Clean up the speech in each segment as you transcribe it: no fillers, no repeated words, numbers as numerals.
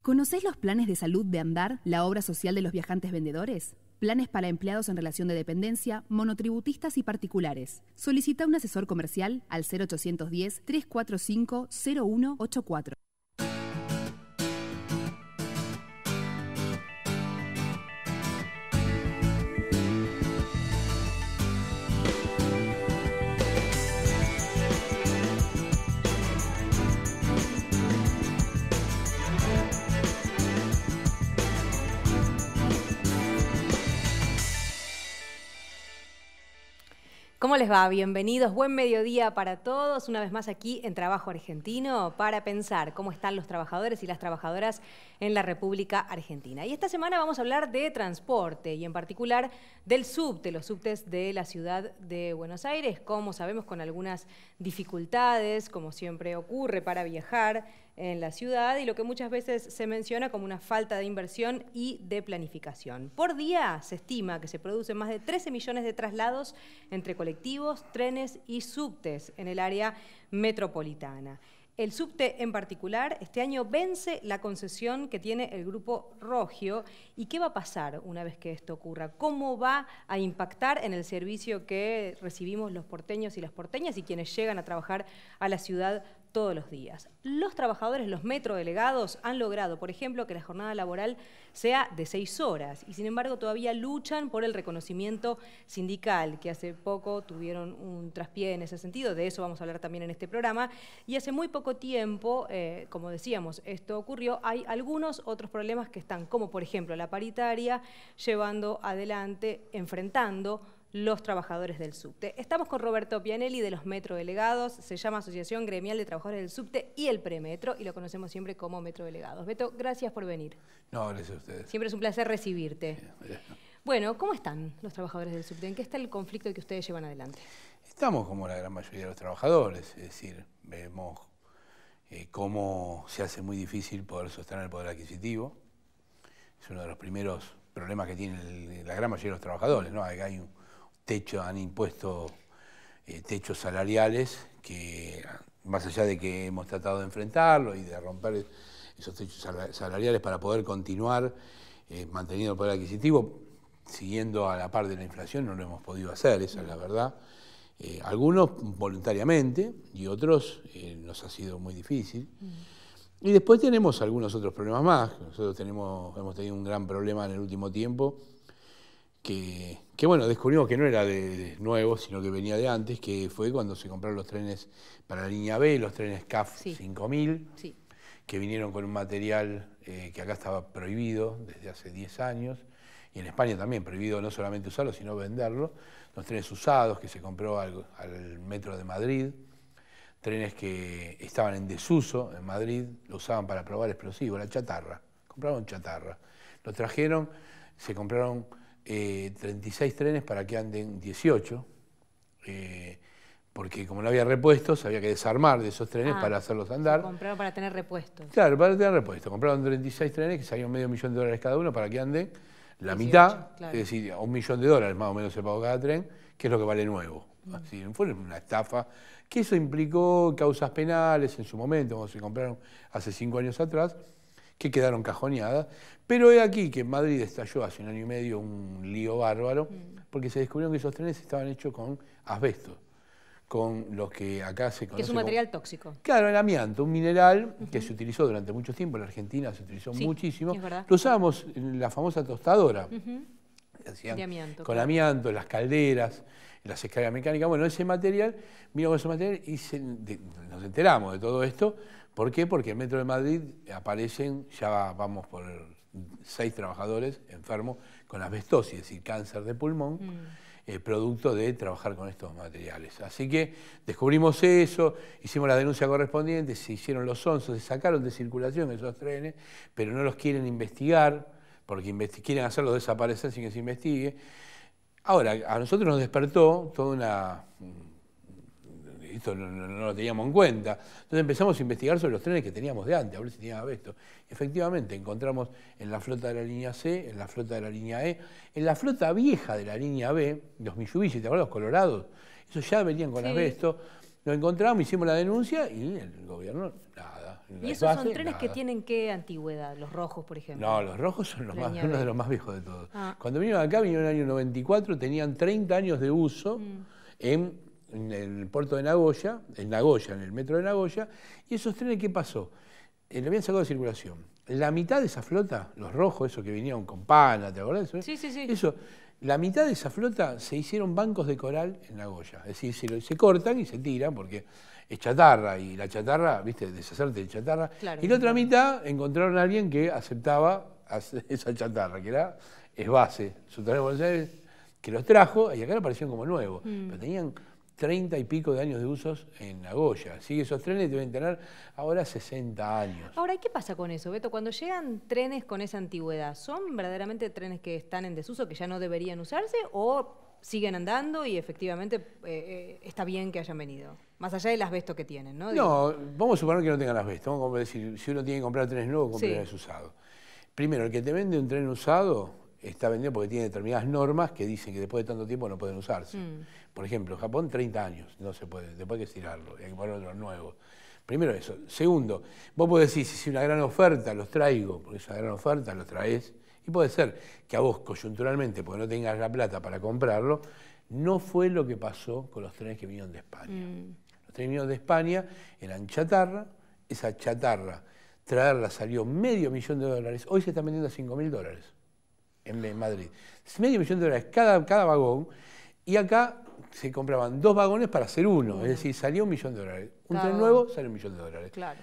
¿Conocés los planes de salud de Andar, la obra social de los viajantes vendedores? Planes para empleados en relación de dependencia, monotributistas y particulares. Solicita un asesor comercial al 0810-345-0184. ¿Cómo les va? Bienvenidos, buen mediodía para todos, una vez más aquí en Trabajo Argentino para pensar cómo están los trabajadores y las trabajadoras en la República Argentina. Y esta semana vamos a hablar de transporte y en particular del subte, los subtes de la ciudad de Buenos Aires, como sabemos con algunas dificultades, como siempre ocurre para viajar en la ciudad y lo que muchas veces se menciona como una falta de inversión y de planificación. Por día se estima que se producen más de 13 millones de traslados entre colectivos, trenes y subtes en el área metropolitana. El subte en particular este año vence la concesión que tiene el Grupo Rogio. ¿Y qué va a pasar una vez que esto ocurra? ¿Cómo va a impactar en el servicio que recibimos los porteños y las porteñas y quienes llegan a trabajar a la ciudad todos los días? Los trabajadores, los metrodelegados, han logrado, por ejemplo, que la jornada laboral sea de 6 horas y sin embargo todavía luchan por el reconocimiento sindical, que hace poco tuvieron un traspié en ese sentido, de eso vamos a hablar también en este programa, y hace muy poco tiempo, como decíamos, esto ocurrió, hay algunos otros problemas que están, como por ejemplo la paritaria, llevando adelante, enfrentando los trabajadores del subte. Estamos con Roberto Pianelli de los metrodelegados, se llama Asociación Gremial de Trabajadores del Subte y el Premetro, y lo conocemos siempre como metrodelegados. Beto, gracias por venir. No, gracias a ustedes. Siempre es un placer recibirte. Bueno, ¿cómo están los trabajadores del subte? ¿En qué está el conflicto que ustedes llevan adelante? Estamos como la gran mayoría de los trabajadores, es decir, vemos cómo se hace muy difícil poder sostener el poder adquisitivo. Es uno de los primeros problemas que tiene la gran mayoría de los trabajadores, ¿no? Hay un techo, han impuesto techos salariales que, más allá de que hemos tratado de enfrentarlo y de romper esos techos salariales para poder continuar manteniendo el poder adquisitivo, siguiendo a la par de la inflación, no lo hemos podido hacer, esa es la verdad. Algunos voluntariamente y otros nos ha sido muy difícil. Y después tenemos algunos otros problemas más. Nosotros hemos tenido un gran problema en el último tiempo, que bueno, descubrimos que no era de nuevo, sino que venía de antes, que fue cuando se compraron los trenes para la línea B, los trenes CAF 5000, que vinieron con un material que acá estaba prohibido desde hace 10 años, y en España también prohibido no solamente usarlo, sino venderlo. Los trenes usados que se compró al Metro de Madrid, trenes que estaban en desuso en Madrid, lo usaban para probar explosivos, la chatarra, compraron chatarra. Lo trajeron, se compraron 36 trenes para que anden 18, porque como no había repuestos, había que desarmar de esos trenes para hacerlos andar. Se compraron para tener repuestos. Claro, para tener repuestos. Compraron 36 trenes que salían $500,000 cada uno para que anden la 18, mitad, claro. Es decir, $1.000.000 más o menos se pagó cada tren, que es lo que vale nuevo. Así, fue una estafa, que eso implicó causas penales en su momento, cuando se compraron hace 5 años atrás, que quedaron cajoneadas. Pero he aquí que en Madrid estalló hace 1 año y medio un lío bárbaro, porque se descubrieron que esos trenes estaban hechos con asbesto, con los que acá se conoce que es un material tóxico. Claro, el amianto, un mineral que se utilizó durante mucho tiempo, en la Argentina se utilizó muchísimo. Es verdad. Lo usábamos en la famosa tostadora. De amianto. Con amianto, las calderas, las escaleras mecánicas. Bueno, ese material, miramos ese material y nos enteramos de todo esto. ¿Por qué? Porque en el Metro de Madrid aparecen, ya vamos por 6 trabajadores enfermos con asbestosis, es decir, cáncer de pulmón, producto de trabajar con estos materiales. Así que descubrimos eso, hicimos la denuncia correspondiente, se hicieron los onzos, se sacaron de circulación esos trenes, pero no los quieren investigar, porque quieren hacerlos desaparecer sin que se investigue. Ahora, a nosotros nos despertó toda esto no lo teníamos en cuenta. Entonces empezamos a investigar sobre los trenes que teníamos de antes, a ver si tenían asbesto. Efectivamente, encontramos en la flota de la línea C, en la flota de la línea E, en la flota vieja de la línea B, los Mitsubishi, ¿te acuerdas? Los colorados, esos ya venían con asbesto. Lo encontramos, hicimos la denuncia y el gobierno, nada. ¿Y esos son trenes que tienen qué antigüedad? Los rojos, por ejemplo. No, los rojos son uno de los más viejos de todos. Cuando vinieron acá, vinieron en el año 94, tenían 30 años de uso en el puerto de Nagoya, en el metro de Nagoya, y esos trenes, ¿qué pasó? Le habían sacado de circulación. La mitad de esa flota, los rojos, esos que vinieron con pana, ¿te acordás? Sí. Eso, la mitad de esa flota se hicieron bancos de coral en Nagoya. Es decir, se cortan y se tiran porque es chatarra, y la chatarra, viste, deshacerte de chatarra. Claro, y la otra mitad encontraron a alguien que aceptaba esa chatarra, que era Esbase, su tren de Buenos Aires, que los trajo y acá aparecieron como nuevos. Pero tenían 30 y pico de años de usos en Nagoya. Así que esos trenes deben tener ahora 60 años. Ahora, ¿y qué pasa con eso, Beto? Cuando llegan trenes con esa antigüedad, ¿son verdaderamente trenes que están en desuso, que ya no deberían usarse, o siguen andando y efectivamente está bien que hayan venido? Más allá del asbesto que tienen, ¿no? No, vamos a suponer que no tengan asbesto. Vamos a decir, si uno tiene que comprar trenes nuevos, compre trenes usados. Primero, el que te vende un tren usado está vendido porque tiene determinadas normas que dicen que después de tanto tiempo no pueden usarse. Por ejemplo, en Japón 30 años, no se puede, después hay que estirarlo, hay que poner otros nuevos. Primero eso. Segundo, vos podés decir, si es una gran oferta, los traigo, porque es una gran oferta, los traes. Y puede ser que a vos, coyunturalmente, porque no tengas la plata para comprarlo, no fue lo que pasó con los trenes que vinieron de España. Los trenes que vinieron de España eran chatarra, esa chatarra, traerla salió $500,000, hoy se está vendiendo a $5.000 en Madrid. $500,000 cada vagón, y acá se compraban 2 vagones para hacer uno, es decir, salía $1.000.000. Un tren nuevo sale $1.000.000. Claro.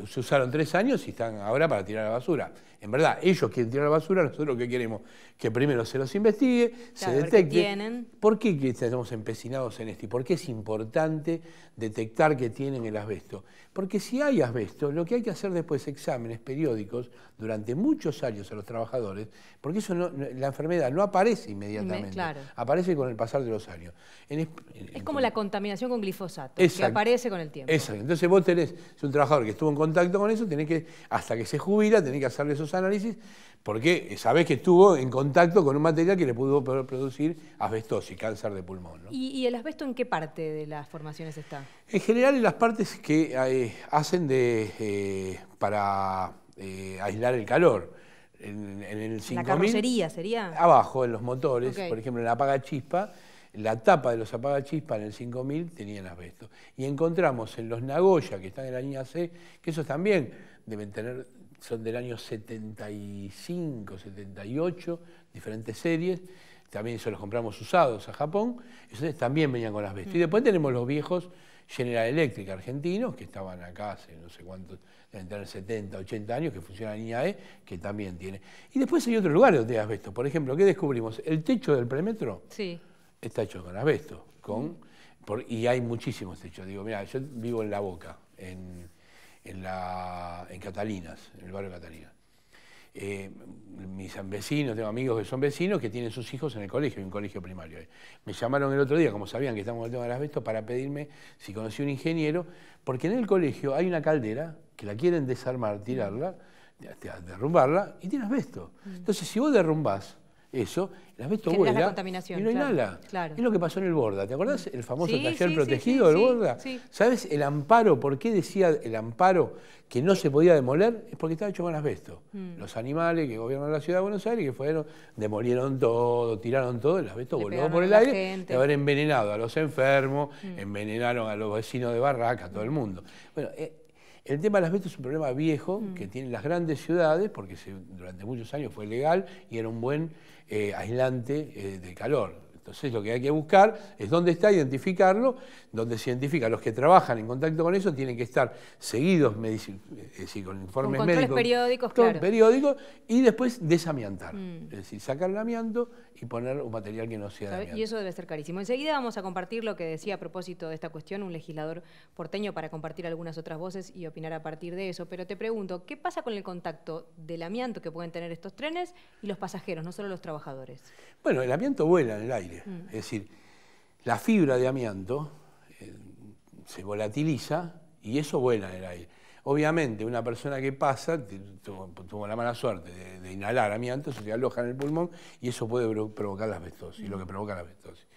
Se usaron 3 años y están ahora para tirar a la basura. En verdad, ellos quieren tirar a la basura, nosotros lo que queremos que primero se los investigue, se detecte. ¿Por qué estamos empecinados en esto? ¿Y por qué es importante detectar que tienen el asbesto? Porque si hay asbesto, lo que hay que hacer después es exámenes periódicos durante muchos años a los trabajadores, porque eso la enfermedad no aparece inmediatamente, aparece con el pasar de los años. Es como la contaminación con glifosato, que aparece con el tiempo. Exacto. Entonces vos tenés, si un trabajador que estuvo en contacto con eso, tenés que, hasta que se jubila, tenés que hacerle esos análisis, porque sabés que estuvo en contacto con un material que le pudo producir asbestosis, cáncer de pulmón, ¿no? ¿Y el asbesto en qué parte de las formaciones está? En general en las partes que hacen para aislar el calor. En el 5000, ¿la carrocería sería? Abajo, en los motores, por ejemplo, en la apagachispa, la tapa de los apagachispas en el 5000 tenían asbesto. Y encontramos en los Nagoya, que están en la línea C, que esos también deben tener, son del año 75, 78, diferentes series. También eso los compramos usados a Japón, esos también venían con asbesto. Y después tenemos los viejos General Electric argentinos, que estaban acá hace no sé cuántos, deben tener 70, 80 años, que funciona la línea E, que también tiene. Y después hay otros lugares donde hay asbesto. Por ejemplo, ¿qué descubrimos? El techo del premetro está hecho con asbesto. Y hay muchísimos techos. Digo, mira, yo vivo en La Boca, en Catalinas, en el barrio Catalinas. Mis vecinos, tengo amigos que son vecinos que tienen sus hijos en el colegio, en un colegio primario. Me llamaron el otro día, como sabían que estamos con el tema del asbesto, para pedirme si conocía un ingeniero, porque en el colegio hay una caldera que la quieren desarmar, tirarla, derrumbarla, y tiene asbesto. Entonces, si vos derrumbás eso, el asbesto vuela la contaminación, y no inhala. Claro. Es lo que pasó en el Borda. ¿Te acordás el famoso taller protegido del Borda? ¿Sabes el amparo? ¿Por qué decía el amparo que no se podía demoler? Es porque estaba hecho con asbesto. Los animales que gobiernan la ciudad de Buenos Aires, que fueron, demolieron todo, tiraron todo, el asbesto voló por el aire, de haber envenenado a los enfermos, envenenaron a los vecinos de Barraca, a todo el mundo. Bueno, el tema del asbesto es un problema viejo que tienen las grandes ciudades, porque durante muchos años fue legal y era un buen aislante de calor. Entonces lo que hay que buscar es dónde está, identificarlo, donde se identifica. Los que trabajan en contacto con eso tienen que estar seguidos, es decir, con informes con médicos. periódicos, claro. Periódicos, y después desamiantar. Es decir, sacar el amianto y poner un material que no sea de amianto. Y eso debe ser carísimo. Enseguida vamos a compartir lo que decía a propósito de esta cuestión un legislador porteño para compartir algunas otras voces y opinar a partir de eso. Pero te pregunto, ¿qué pasa con el contacto del amianto que pueden tener estos trenes y los pasajeros, no solo los trabajadores? Bueno, el amianto vuela en el aire. Es decir, la fibra de amianto se volatiliza y eso vuela en el aire. Obviamente, una persona que pasa tuvo la mala suerte de inhalar amianto, eso se aloja en el pulmón y eso puede provocar la asbestosis, lo que provoca la asbestosis.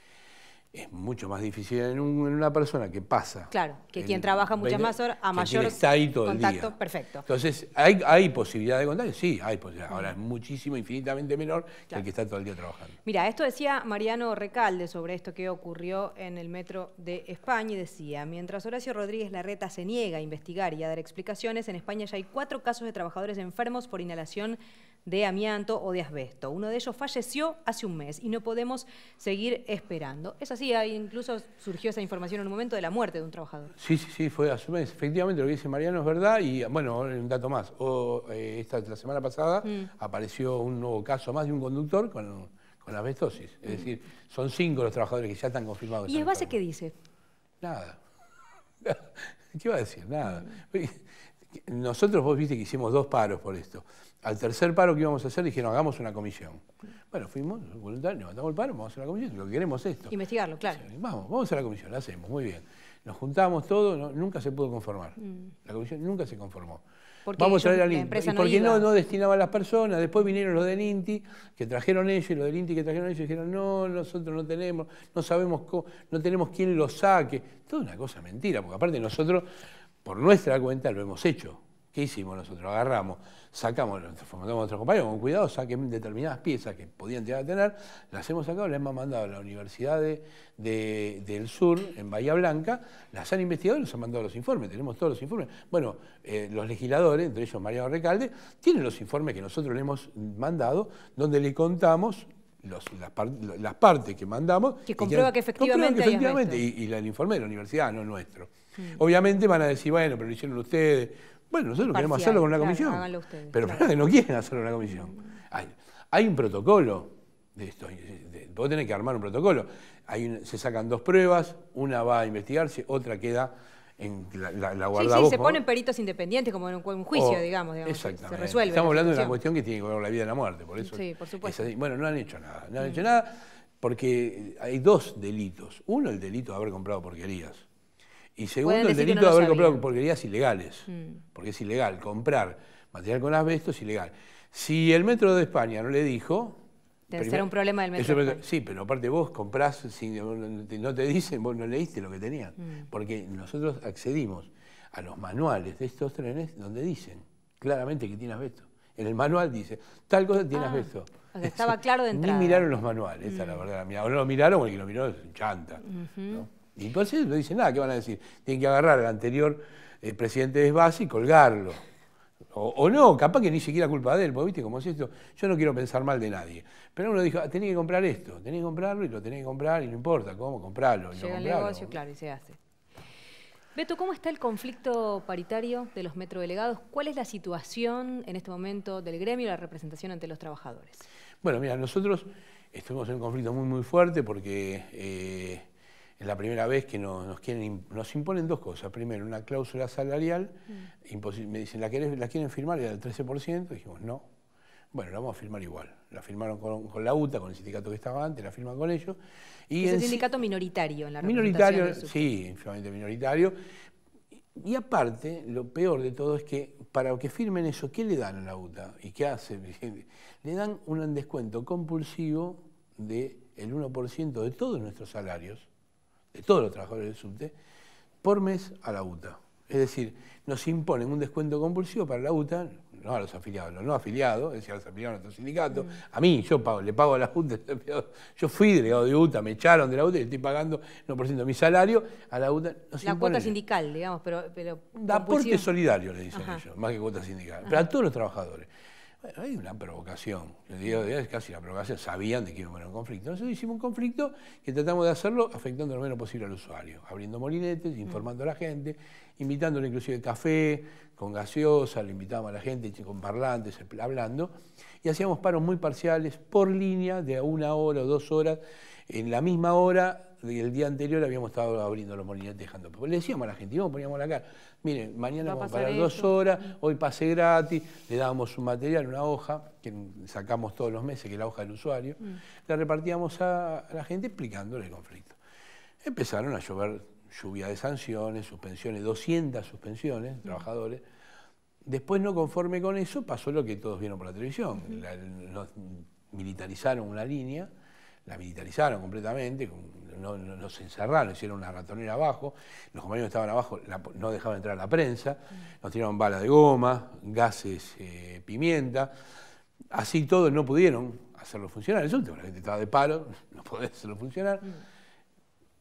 Es mucho más difícil en una persona que pasa. Claro, que quien trabaja muchas más horas, a mayor está ahí todo contacto, el día. perfecto. Entonces, ¿hay posibilidad de contagio? Sí, hay posibilidad. Ahora es muchísimo, infinitamente menor que el que está todo el día trabajando. Mira, esto decía Mariano Recalde sobre esto que ocurrió en el metro de España y decía, mientras Horacio Rodríguez Larreta se niega a investigar y a dar explicaciones, en España ya hay 4 casos de trabajadores enfermos por inhalación de amianto o de asbesto. Uno de ellos falleció hace un mes y no podemos seguir esperando. Es así, incluso surgió esa información en un momento de la muerte de un trabajador. Sí, fue hace un mes. Efectivamente, lo que dice Mariano es verdad y, bueno, un dato más. La semana pasada apareció un nuevo caso más de un conductor con asbestosis. Es decir, son 5 los trabajadores que ya están confirmados. ¿Y el base qué dice? Nada. ¿Qué va a decir? Nada. Nosotros, vos viste que hicimos 2 paros por esto. Al tercer paro que íbamos a hacer dijeron, hagamos una comisión. Bueno, fuimos voluntarios, levantamos el paro, vamos a hacer la comisión, lo que queremos es esto. Investigarlo, claro. Vamos a hacer la comisión, la hacemos, muy bien. Nos juntamos todos, nunca se pudo conformar. La comisión nunca se conformó. Vamos a traer al INTI. Porque no destinaban las personas, después vinieron los del INTI, que trajeron ellos, y los del INTI que trajeron ellos dijeron, no, nosotros no tenemos, no sabemos, no tenemos quién lo saque. Toda una cosa mentira, porque aparte nosotros, por nuestra cuenta, lo hemos hecho. ¿Qué hicimos nosotros? Agarramos, sacamos, formamos a nuestros compañeros, con cuidado, saquen determinadas piezas que podían llegar a tener, las hemos sacado, las hemos mandado a la Universidad del Sur, en Bahía Blanca, las han investigado y nos han mandado los informes, tenemos todos los informes. Bueno, los legisladores, entre ellos Mariano Recalde, tienen los informes que nosotros le hemos mandado, donde le contamos las partes que mandamos. Que comprueba que efectivamente hay asbesto. Y el informe de la universidad, no nuestro. Obviamente van a decir, bueno, pero lo hicieron ustedes. Bueno, nosotros queremos hacerlo con una comisión, háganlo ustedes, pero que no quieren hacerlo con una comisión. Hay un protocolo de esto, vos tenés que armar un protocolo. Se sacan 2 pruebas, una va a investigarse, otra queda en la guardabocas. Sí, se ponen peritos independientes como en un juicio, digamos exactamente. Se resuelve. Estamos hablando de una cuestión que tiene que ver con la vida y la muerte, por eso. Sí, por supuesto. Bueno, no han hecho nada, no han hecho nada porque hay 2 delitos. Uno, el delito de haber comprado porquerías. Y segundo, el delito de haber comprado porquerías ilegales, porque es ilegal comprar material con asbesto, es ilegal. Si el Metro de España no le dijo... Debe ser un problema del Metro. Sí, pero aparte vos comprás, no te dicen, vos no leíste lo que tenían, porque nosotros accedimos a los manuales de estos trenes donde dicen claramente que tiene asbesto. En el manual dice, tal cosa tiene asbesto. O sea, estaba claro de entrada. Ni miraron los manuales, esa es la verdad. O no lo miraron, porque el que lo miró es un chanta, ¿no? Y entonces no dicen nada, ¿qué van a decir? Tienen que agarrar al anterior presidente de SBASE y colgarlo. O no, capaz que ni siquiera culpa de él, porque viste cómo es esto. Yo no quiero pensar mal de nadie. Pero uno dijo, tenés que comprar esto, tenés que comprarlo y lo tenés que comprar y no importa cómo, comprarlo. Llega el negocio, claro, y se hace. Beto, ¿cómo está el conflicto paritario de los metrodelegados? ¿Cuál es la situación en este momento del gremio y la representación ante los trabajadores? Bueno, mira, nosotros estuvimos en un conflicto muy fuerte porque... es la primera vez que nos imponen 2 cosas. Primero, una cláusula salarial. Me dicen, ¿la quieren firmar? Era del 13%. Dijimos, no. Bueno, la vamos a firmar igual. La firmaron con la UTA, con el sindicato que estaba antes, la firman con ellos. Y es un sindicato minoritario en la representación. Minoritario, sí, inflamamente minoritario. Y aparte, lo peor de todo es que para que firmen eso, ¿qué le dan a la UTA? ¿Y qué hace? Le dan un descuento compulsivo del 1% de todos nuestros salarios, de todos los trabajadores del subte, por mes a la UTA. Es decir, nos imponen un descuento compulsivo para la UTA, no a los afiliados, a los no afiliados, es decir, a los afiliados a nuestro sindicato. A mí, le pago a la UTA, yo fui delegado de UTA, me echaron de la UTA y estoy pagando el 1% de mi salario, a la UTA nos la cuota sindical, digamos, pero aporte solidario, le dicen ellos, más que cuota sindical, pero a todos los trabajadores. Bueno, hay una provocación, yo digo, es casi una provocación, sabían de que íbamos a un conflicto. Nosotros hicimos un conflicto que tratamos de hacerlo afectando lo menos posible al usuario, abriendo molinetes, informando a la gente, invitándole inclusive café, con gaseosa, le invitábamos a la gente con parlantes, hablando, y hacíamos paros muy parciales por línea de 1 hora o 2 horas. En la misma hora del día anterior habíamos estado abriendo los molinetes, dejando. Le decíamos a la gente, no poníamos la cara, miren, mañana vamos a parar 2 horas, hoy pase gratis, le dábamos un material, una hoja, que sacamos todos los meses, que es la hoja del usuario, la repartíamos a la gente explicándole el conflicto. Empezaron a llover lluvia de sanciones, suspensiones, 200 suspensiones de trabajadores. Después, no conforme con eso, pasó lo que todos vieron por la televisión. Nos militarizaron una línea, la militarizaron completamente, nos encerraron, hicieron una ratonera abajo, los compañeros que estaban abajo no dejaban entrar a la prensa, nos tiraron balas de goma, gases, pimienta, así todos no pudieron hacerlo funcionar. Eso, la gente estaba de paro, no podía hacerlo funcionar.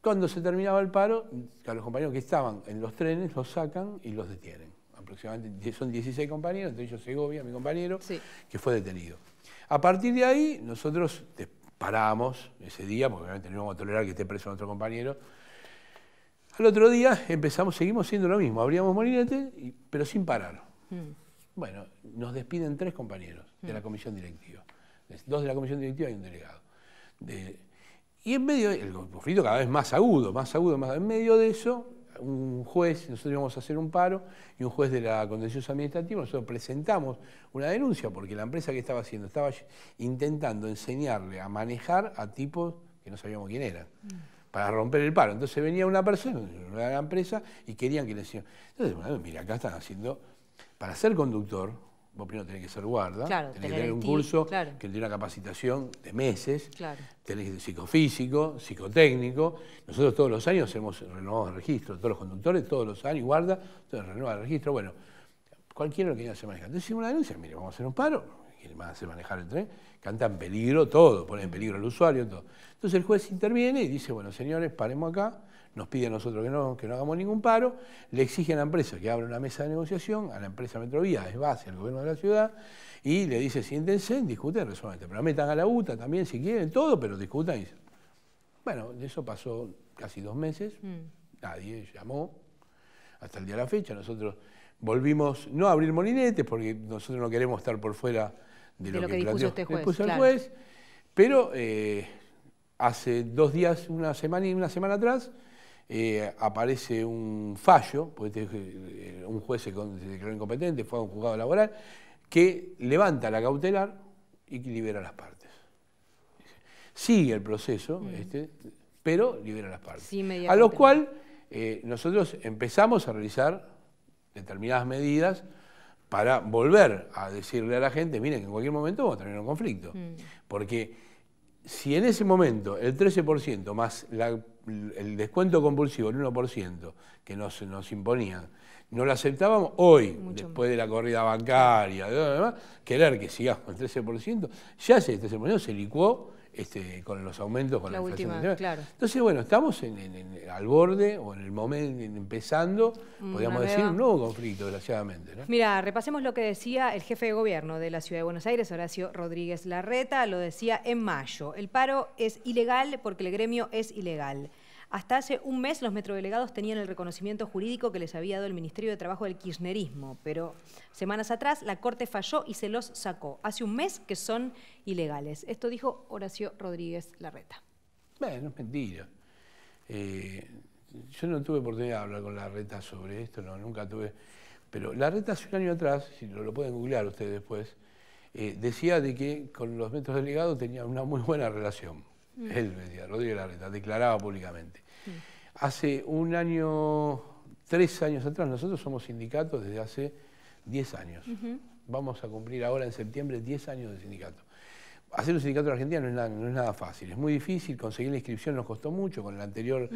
Cuando se terminaba el paro, a los compañeros que estaban en los trenes los sacan y los detienen. Aproximadamente son 16 compañeros, entre ellos Segovia, mi compañero, sí, que fue detenido. A partir de ahí, nosotros paramos ese día, porque obviamente no íbamos a tolerar que esté preso nuestro compañero. Al otro día seguimos haciendo lo mismo, abríamos molinete, pero sin parar. Bueno, nos despiden 3 compañeros de la comisión directiva. 2 de la comisión directiva y un delegado. Y en medio, el conflicto cada vez más agudo, en medio de eso, un juez, nosotros íbamos a hacer un paro, y un juez de la contencioso administrativa, nosotros presentamos una denuncia porque la empresa que estaba haciendo estaba intentando enseñarle a manejar a tipos que no sabíamos quién eran, para romper el paro. Entonces venía una persona de la empresa y querían que le enseñaran. Entonces, bueno, mira, acá están haciendo, para ser conductor, vos primero tenés que ser guarda, claro, tenés que tener un curso, claro, que tiene una capacitación de meses, claro, tenés que ser psicofísico, psicotécnico. Nosotros todos los años renovamos el registro, todos los conductores, todos los años, guarda, entonces renueva el registro. Bueno, cualquiera lo que quiera hacer manejar. Entonces hicimos una denuncia, mire, vamos a hacer un paro, quieren van a hacer manejar el tren, cantan peligro todo, ponen en peligro al usuario, todo. Entonces el juez interviene y dice, bueno, señores, paremos acá. Nos pide a nosotros que no hagamos ningún paro, le exige a la empresa que abra una mesa de negociación, a la empresa Metrovía, es base al gobierno de la ciudad, y le dice, siéntense, discuten, resuelvan este. Pero metan a la UTA también si quieren, todo, pero discutan. Y bueno, de eso pasó casi 2 meses, nadie llamó, hasta el día de la fecha. Nosotros volvimos, no a abrir molinetes, porque nosotros no queremos estar por fuera de lo que dispuso este juez, el juez, pero hace 2 días, una semana atrás, aparece un fallo, porque un juez se declaró incompetente, fue a un juzgado laboral, que levanta la cautelar y que libera las partes. Sigue el proceso, pero libera las partes. Sí, a lo cual nosotros empezamos a realizar determinadas medidas para volver a decirle a la gente, miren, que en cualquier momento vamos a tener un conflicto. Porque si en ese momento el 13% más el descuento compulsivo, el 1% que nos imponían, no lo aceptábamos, hoy, después de la corrida bancaria, querer que sigamos con el 13%, ya ese 13% se licuó con los aumentos, con la inflación. Claro. Entonces, bueno, estamos al borde, o en el momento, empezando, podríamos decir, un nuevo conflicto, desgraciadamente, ¿no? Mira, repasemos lo que decía el jefe de gobierno de la Ciudad de Buenos Aires, Horacio Rodríguez Larreta, lo decía en mayo. El paro es ilegal porque el gremio es ilegal. Hasta hace un mes los metrodelegados tenían el reconocimiento jurídico que les había dado el Ministerio de Trabajo del kirchnerismo, pero semanas atrás la Corte falló y se los sacó. Hace un mes que son ilegales. Esto dijo Horacio Rodríguez Larreta. Bueno, es mentira. Yo no tuve oportunidad de hablar con Larreta sobre esto, no, nunca tuve. Pero Larreta hace un año atrás, si lo pueden googlear ustedes después, decía de que con los metrodelegados tenía una muy buena relación. Él decía, Rodríguez Larreta, declaraba públicamente. Hace un año, 3 años atrás, nosotros somos sindicatos desde hace 10 años. Vamos a cumplir ahora en septiembre 10 años de sindicato. Hacer un sindicato en Argentina no es nada fácil, es muy difícil, conseguir la inscripción nos costó mucho con la anterior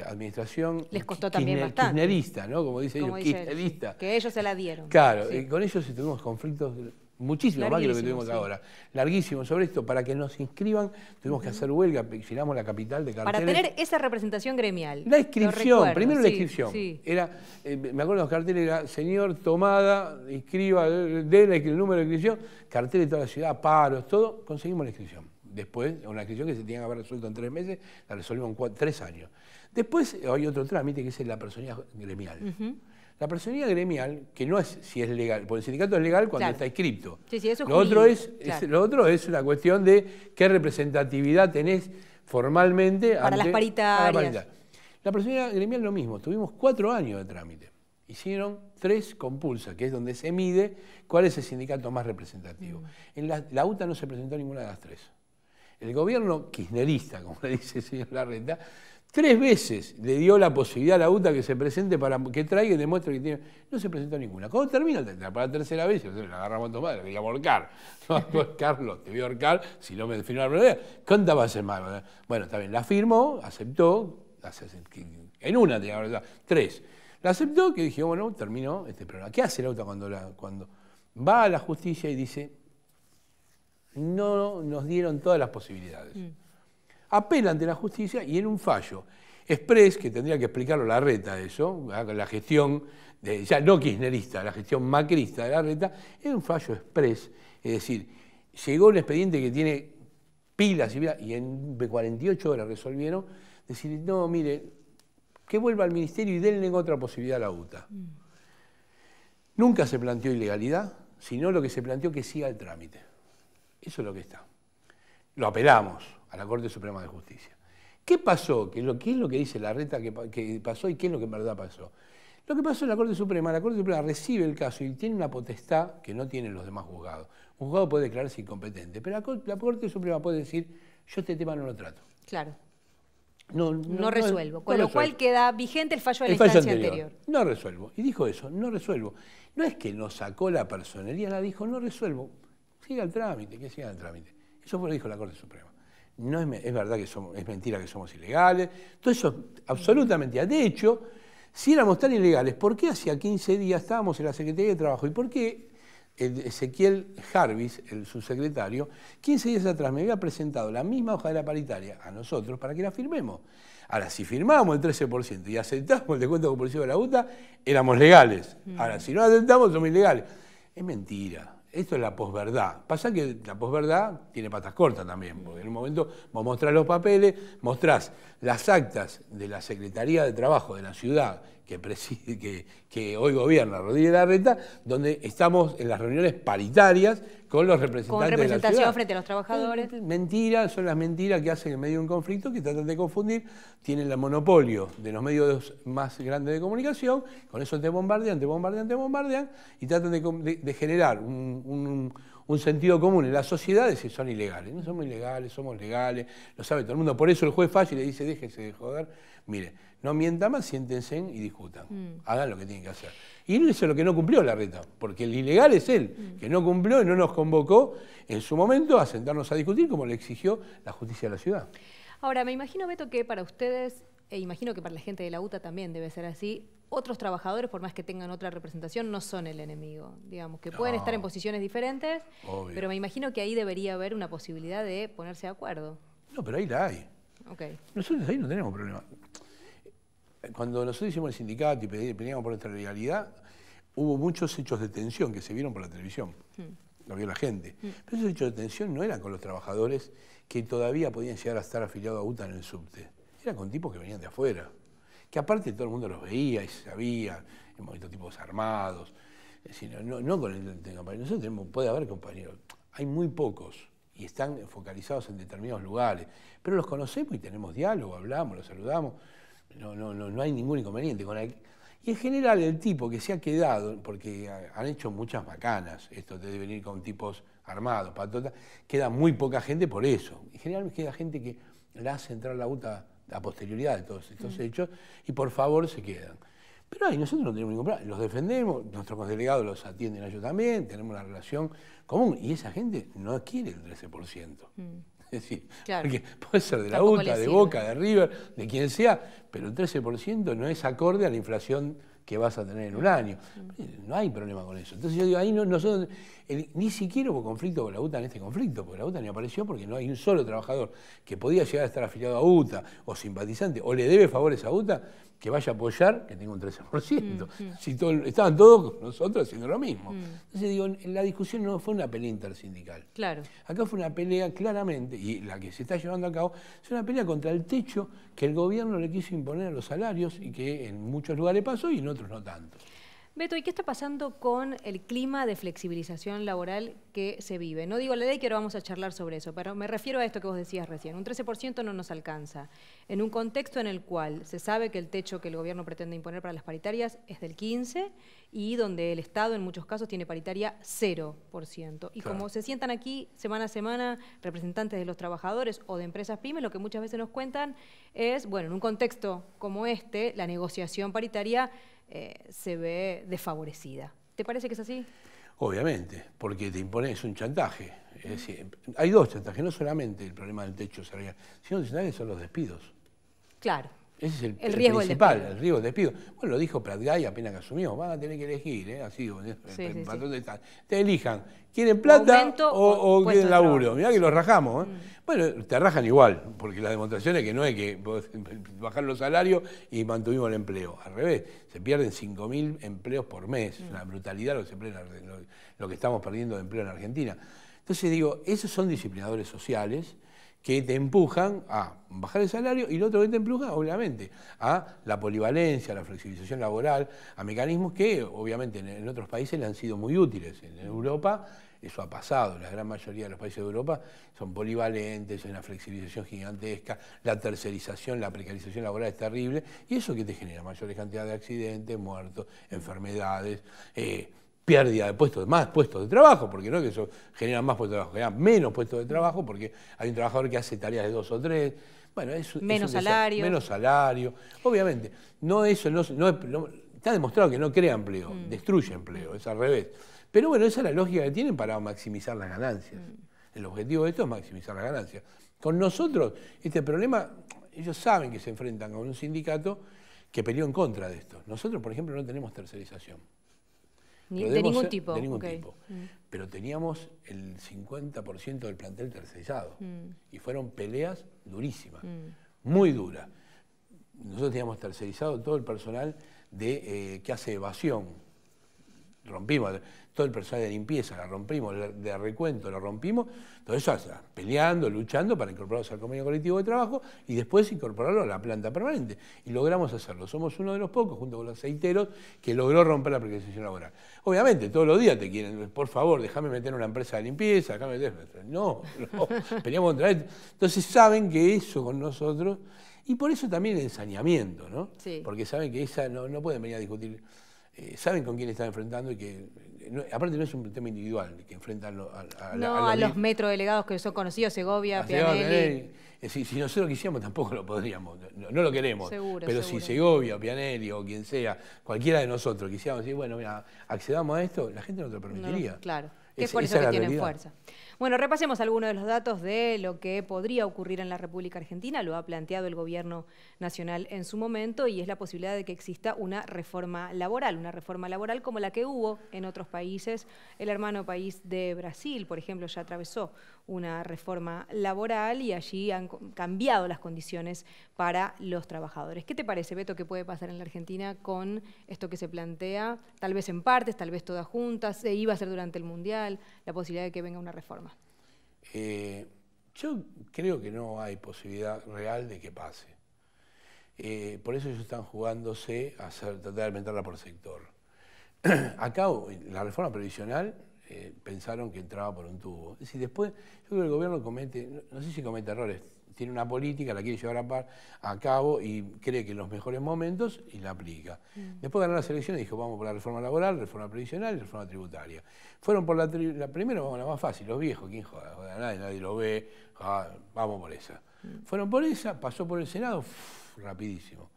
administración. Les costó también bastante. Kirchnerista, ¿no? Como dice ellos, kirchnerista. Que ellos se la dieron. Claro, sí. Con ellos tuvimos conflictos muchísimo más que lo que tuvimos ahora. Larguísimo sobre esto. Para que nos inscriban tuvimos que hacer huelga, llenamos la capital de carteles. Para tener esa representación gremial. La inscripción, primero la inscripción. Sí. Era, me acuerdo de los carteles, era señor Tomada, inscriba, dé el número de inscripción, carteles de toda la ciudad, paros, todo, conseguimos la inscripción. Después, una inscripción que se tenía que haber resuelto en 3 meses, la resolvimos en 3 años. Después hay otro trámite que es la personalidad gremial. La personalidad gremial, que no es si es legal, porque el sindicato es legal cuando está inscripto. Sí, sí, eso es lo otro es una cuestión de qué representatividad tenés formalmente para las paritarias. La personalidad gremial lo mismo, tuvimos 4 años de trámite. Hicieron 3 compulsas, que es donde se mide cuál es el sindicato más representativo. En la UTA no se presentó ninguna de las 3. El gobierno kirchnerista, como le dice el señor Larreta, 3 veces le dio la posibilidad a la UTA que se presente para que traiga y demuestre que tiene. No se presentó ninguna. Cuando termina, para la tercera vez, la agarramos a tomar, la quería ahorcar. No, Carlos, te voy a ahorcar si no me defino la primera. ¿Cuántas va a ser más? Bueno, está bien, la firmó, aceptó, en una tenía que haber 3. La aceptó, que dije, bueno, terminó este programa. ¿Qué hace la UTA cuando va a la justicia y dice, no nos dieron todas las posibilidades? Apela ante la justicia y en un fallo express, que tendría que explicarlo Larreta eso, la gestión, ya no kirchnerista, la gestión macrista de Larreta, en un fallo express, es decir, llegó un expediente que tiene pilas y pilas, y en 48 horas resolvieron, decir, no, mire, que vuelva al ministerio y denle otra posibilidad a la UTA. Nunca se planteó ilegalidad, sino lo que se planteó que siga el trámite. Eso es lo que está. Lo apelamos a la Corte Suprema de Justicia. ¿Qué pasó? ¿Qué es lo que dice Larreta que pasó y qué es lo que en verdad pasó? Lo que pasó en la Corte Suprema recibe el caso y tiene una potestad que no tienen los demás juzgados. Un juzgado puede declararse incompetente, pero la Corte Suprema puede decir, yo este tema no lo trato. Claro. No resuelvo. Con lo cual queda vigente el fallo de la instancia anterior. No resuelvo. Y dijo eso, no resuelvo. No es que nos sacó la personería, la dijo, no resuelvo. Siga el trámite, que siga el trámite. Eso fue lo que dijo la Corte Suprema. No es verdad que es mentira que somos ilegales. Todo eso es absolutamente mentira. De hecho, si éramos tan ilegales, ¿por qué hacía 15 días estábamos en la Secretaría de Trabajo? ¿Y por qué Ezequiel Jarvis, el subsecretario, 15 días atrás me había presentado la misma hoja de la paritaria a nosotros para que la firmemos? Ahora, si firmábamos el 13% y aceptábamos el descuento compulsivo de la UTA, éramos legales. Ahora, si no aceptamos, somos ilegales. Es mentira. Esto es la posverdad. Pasa que la posverdad tiene patas cortas también, porque en un momento vos mostrás los papeles, mostrás las actas de la Secretaría de Trabajo de la ciudad que hoy gobierna Rodríguez Larreta, donde estamos en las reuniones paritarias con los representantes de la ciudad. Con representación frente a los trabajadores. Mentiras, son las mentiras que hacen en medio de un conflicto, que tratan de confundir, tienen el monopolio de los medios más grandes de comunicación, con eso te bombardean, y tratan de generar un sentido común en la sociedad de si son ilegales. No somos ilegales, somos legales, lo sabe todo el mundo. Por eso el juez falla y le dice, déjese de joder, mire, no mientan más, siéntense y discutan. Hagan lo que tienen que hacer. Y eso es lo que no cumplió Larreta, porque el ilegal es él, que no cumplió y no nos convocó en su momento a sentarnos a discutir como le exigió la justicia de la ciudad. Ahora, me imagino, Beto, que para ustedes, e imagino que para la gente de la UTA también debe ser así, otros trabajadores, por más que tengan otra representación, no son el enemigo. Digamos, que pueden estar en posiciones diferentes, obvio, pero me imagino que ahí debería haber una posibilidad de ponerse de acuerdo. No, pero ahí la hay. Okay. Nosotros ahí no tenemos problema. Cuando nosotros hicimos el sindicato y pedíamos por nuestra legalidad, hubo muchos hechos de tensión que se vieron por la televisión. Lo vio la gente. Pero esos hechos de tensión no eran con los trabajadores que todavía podían llegar a estar afiliados a UTA en el subte. Eran con tipos que venían de afuera. Que aparte todo el mundo los veía y sabía, hemos visto tipos armados. Es decir, no con el compañero. Nosotros puede haber compañeros. Hay muy pocos y están focalizados en determinados lugares. Pero los conocemos y tenemos diálogo, hablamos, los saludamos. No hay ningún inconveniente con él. Y en general el tipo que se ha quedado, porque han hecho muchas macanas, esto de venir con tipos armados, patotas, queda muy poca gente por eso. En general queda gente que la hace entrar la UTA a posterioridad de todos estos hechos y por favor se quedan. Pero ahí nosotros no tenemos ningún problema, los defendemos, nuestros delegados los atienden a ellos también, tenemos una relación común y esa gente no quiere el 13%. Es decir, claro, porque puede ser de la UTA, de Boca, de River, de quien sea, pero el 13% no es acorde a la inflación que vas a tener en un año. No hay problema con eso. Entonces yo digo, ahí nosotros ni siquiera hubo conflicto con la UTA en este conflicto, porque la UTA ni apareció porque no hay un solo trabajador que podía llegar a estar afiliado a UTA o simpatizante o le debe favores a UTA que vaya a apoyar que tenga un 13%. Si estaban todos con nosotros haciendo lo mismo. Entonces digo, la discusión no fue una pelea intersindical. Claro. Acá fue una pelea claramente, y la que se está llevando a cabo, es una pelea contra el techo que el gobierno le quiso imponer a los salarios y que en muchos lugares pasó y en otros no tanto. Beto, ¿y qué está pasando con el clima de flexibilización laboral que se vive? No digo la ley, que ahora vamos a charlar sobre eso, pero me refiero a esto que vos decías recién. Un 13% no nos alcanza. En un contexto en el cual se sabe que el techo que el gobierno pretende imponer para las paritarias es del 15% y donde el Estado en muchos casos tiene paritaria 0%. Y como se sientan aquí semana a semana representantes de los trabajadores o de empresas pymes, lo que muchas veces nos cuentan es, bueno, en un contexto como este, la negociación paritaria se ve desfavorecida. ¿Te parece que es así? Obviamente, porque te impone, es un chantaje. Es decir, hay dos chantajes, no solamente el problema del techo salarial, sino el chantaje son los despidos. Claro. Ese es el riesgo principal, el riesgo del despido. Bueno, lo dijo Prat Gay apenas que asumió, van a tener que elegir, así, patrón de tal. Te elijan, ¿quieren plata o quieren laburo? Mirá que los rajamos. Bueno, te rajan igual, porque la demostración es que no es que bajar los salarios y mantuvimos el empleo. Al revés, se pierden 5.000 empleos por mes, una brutalidad lo que estamos perdiendo de empleo en Argentina. Entonces digo, esos son disciplinadores sociales que te empujan a bajar el salario y lo otro que te empuja, obviamente, a la polivalencia, a la flexibilización laboral, a mecanismos que, obviamente, en otros países le han sido muy útiles. En Europa eso ha pasado, la gran mayoría de los países de Europa son polivalentes, hay una flexibilización gigantesca, la tercerización, la precarización laboral es terrible, y eso que te genera mayores cantidades de accidentes, muertos, enfermedades, pérdida de puestos, más puestos de trabajo, porque no es que eso genera más puestos de trabajo, genera menos puestos de trabajo, porque hay un trabajador que hace tareas de 2 o 3, bueno, menos salario. Menos salario, obviamente, está demostrado que no crea empleo, destruye empleo, es al revés. Pero bueno, esa es la lógica que tienen para maximizar las ganancias. El objetivo de esto es maximizar las ganancias. Con nosotros, este problema, ellos saben que se enfrentan con un sindicato que peleó en contra de esto. Nosotros, por ejemplo, no tenemos tercerización. De ningún tipo. De ningún tipo. Pero teníamos el 50% del plantel tercerizado. Y fueron peleas durísimas, muy duras. Nosotros teníamos tercerizado todo el personal que hace evasión. Rompimos todo el personal de limpieza, la rompimos, de recuento la rompimos, todo eso peleando, luchando para incorporarlos al convenio colectivo de trabajo y después incorporarlo a la planta permanente. Y logramos hacerlo. Somos uno de los pocos, junto con los aceiteros, que logró romper la precarización laboral. Obviamente, todos los días te quieren, por favor, déjame meter una empresa de limpieza, déjame meter... No, peleamos contra esto. Entonces saben que eso con nosotros, y por eso también el ensañamiento, ¿no? Sí. Porque saben que esa no pueden venir a discutir... saben con quién están enfrentando y que, aparte no es un tema individual, que enfrentan a los metrodelegados que son conocidos, Segovia, Pianelli. Si nosotros quisiéramos tampoco lo podríamos, no lo queremos. Seguro, pero seguro. Si Segovia, Pianelli o quien sea, cualquiera de nosotros quisiéramos decir, bueno, mira, accedamos a esto, la gente no te lo permitiría. No, claro. Que es por eso que tienen fuerza. Bueno, repasemos algunos de los datos de lo que podría ocurrir en la República Argentina. Lo ha planteado el Gobierno Nacional en su momento y es la posibilidad de que exista una reforma laboral como la que hubo en otros países. El hermano país de Brasil, por ejemplo, ya atravesó una reforma laboral y allí han cambiado las condiciones para los trabajadores. ¿Qué te parece, Beto, que puede pasar en la Argentina con esto que se plantea? Tal vez en partes, tal vez todas juntas, se iba a hacer durante el Mundial, la posibilidad de que venga una reforma. Yo creo que no hay posibilidad real de que pase. Por eso ellos están jugándose a tratar de alimentarla por sector. Acá, la reforma previsional, pensaron que entraba por un tubo. Es decir, después, yo creo que el gobierno comete, no sé si comete errores, tiene una política, la quiere llevar a cabo y cree que en los mejores momentos y la aplica. Después de ganar las elecciones dijo, vamos por la reforma laboral, reforma previsional y reforma tributaria. Fueron por la primera, vamos, la más fácil, los viejos, ¿quién joda? Nadie lo ve, vamos por esa. Fueron por esa, pasó por el Senado, rapidísimo.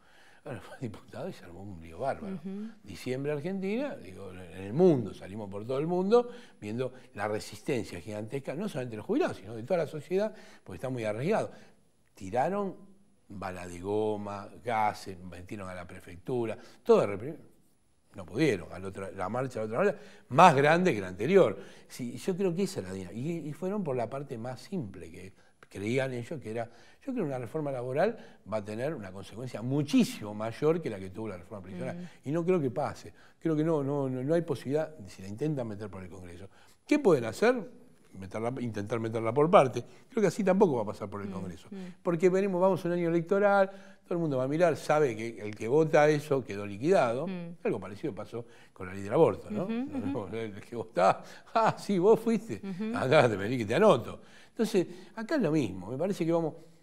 Bueno, fue diputado y se armó un lío bárbaro. Diciembre Argentina, digo, en el mundo, salimos por todo el mundo, viendo la resistencia gigantesca, no solamente de los jubilados, sino de toda la sociedad, porque está muy arriesgado. Tiraron bala de goma, gases, metieron a la prefectura, todo reprimido. No pudieron, la marcha de la otra manera, más grande que la anterior. Sí, yo creo que esa era la dinámica. Y fueron por la parte más simple, que creían ellos que era, yo creo que una reforma laboral va a tener una consecuencia muchísimo mayor que la que tuvo la reforma previsional. Y no creo que pase. Creo que no hay posibilidad, si la intentan meter por el Congreso. ¿Qué pueden hacer? intentar meterla por parte. Creo que así tampoco va a pasar por el Congreso. Porque vamos a un año electoral, todo el mundo va a mirar, sabe que el que vota eso quedó liquidado. Algo parecido pasó con la ley del aborto, ¿no? El que votaba, sí, vos fuiste, acá te vení que te anoto. Entonces, acá es lo mismo, me parece que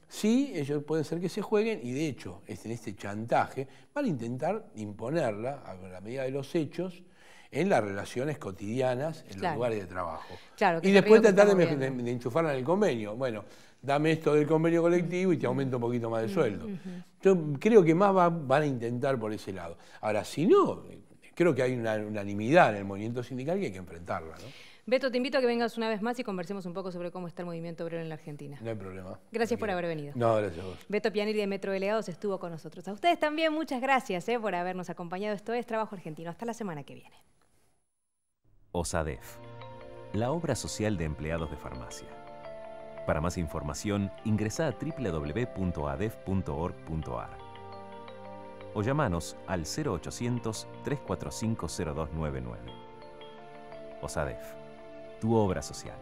sí, ellos pueden ser que se jueguen y de hecho, en este chantaje, van a intentar imponerla a la medida de los hechos en las relaciones cotidianas, en los lugares de trabajo. Claro, y después tratar de enchufarla en el convenio. Bueno, dame esto del convenio colectivo y te aumento un poquito más de sueldo. Yo creo que más van a intentar por ese lado. Ahora, si no, creo que hay una unanimidad en el movimiento sindical que hay que enfrentarla, ¿no? Beto, te invito a que vengas una vez más y conversemos un poco sobre cómo está el movimiento obrero en la Argentina. No hay problema. Gracias por haber venido. No, gracias a vos. Beto Pianeri de Metro Delegados estuvo con nosotros. A ustedes también muchas gracias por habernos acompañado. Esto es Trabajo Argentino. Hasta la semana que viene. OSADEF, la obra social de empleados de farmacia. Para más información, ingresá a www.adef.org.ar o llamanos al 0800-345-0299. OSADEF, tu obra social.